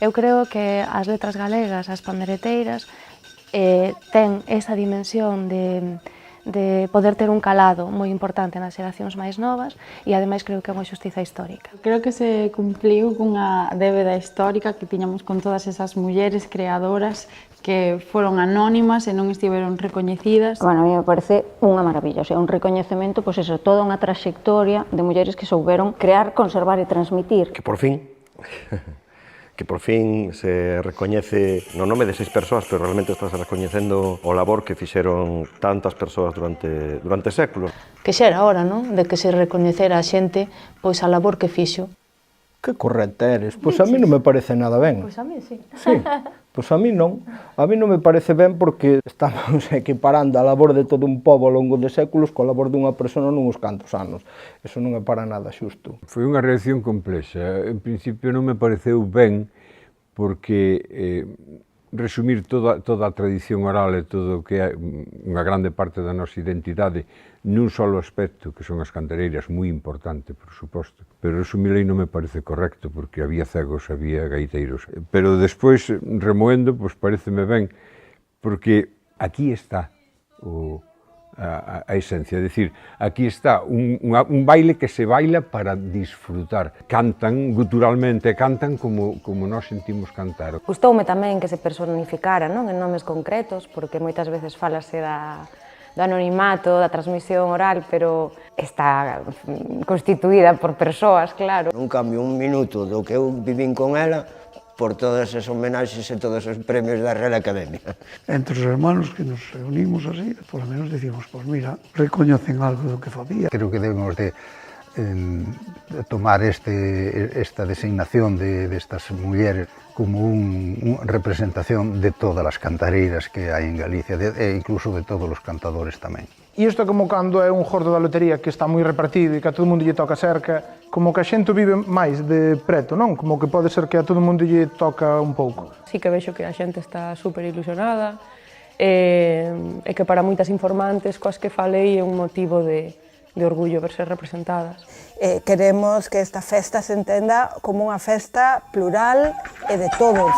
Eu creo que as letras galegas, as pandereteiras, ten esa dimensión de poder ter un calado moi importante nas xeracións máis novas e ademais creo que é unha xustiza histórica. Creo que se cumpliu cunha débeda histórica que tiñamos con todas esas mulleres creadoras que foron anónimas e non estiveron recoñecidas. Bueno, a mí me parece unha maravilla, o sea, un recoñecemento, pois eso, toda unha traxectoria de mulleres que souberon crear, conservar e transmitir. Que por fin se recoñece no nome de 6 persoas, pero realmente estás recoñecendo o labor que fixeron tantas persoas durante séculos. Que xa era hora, non? De que se recoñecera a xente pois a labor que fixo. Que correcta eres, pois a mí non me parece nada ben. Pois a mí sí. Sí, pois a mí non me parece ben porque estamos equiparando a labor de todo un pobo ao longo de séculos coa labor dunha persona nuns cantos anos. Eso non é para nada xusto. Foi unha reacción complexa. En principio non me pareceu ben porque resumir toda a tradición oral e todo o que é unha grande parte da nosa identidade nun solo aspecto, que son as cantareiras, moi importante, por suposto, pero resumir aí non me parece correcto, porque había cegos, había gaiteiros. Pero despois, remoendo, pois pareceme ben, porque aquí está a esencia, é dicir, aquí está un baile que se baila para disfrutar. Cantan guturalmente, cantan como nós sentimos cantar. Gustoume tamén que se personificara, non, en nomes concretos, porque moitas veces falase do anonimato, da transmisión oral, pero está constituída por persoas, claro. Non cambio un minuto do que eu vivín con ela por todas as homenaxes e todos os premios da Real Academia. Entre os hermanos que nos reunimos así, por lo menos decimos, pues mira, recoñecen algo do que facía. Creo que debemos de tomar esta designación destas mulleres como unha representación de todas as cantareiras que hai en Galicia e incluso de todos os cantadores tamén. E isto é como cando é un jordo da lotería que está moi repartido e que a todo mundo lle toca cerca, como que a xente vive máis de preto, non? Como que pode ser que a todo mundo lle toca un pouco. Sí que vexo que a xente está super ilusionada e que para moitas informantes coas que falei é un motivo de orgullo verse representadas. Queremos que esta festa se entenda como unha festa plural e de todos.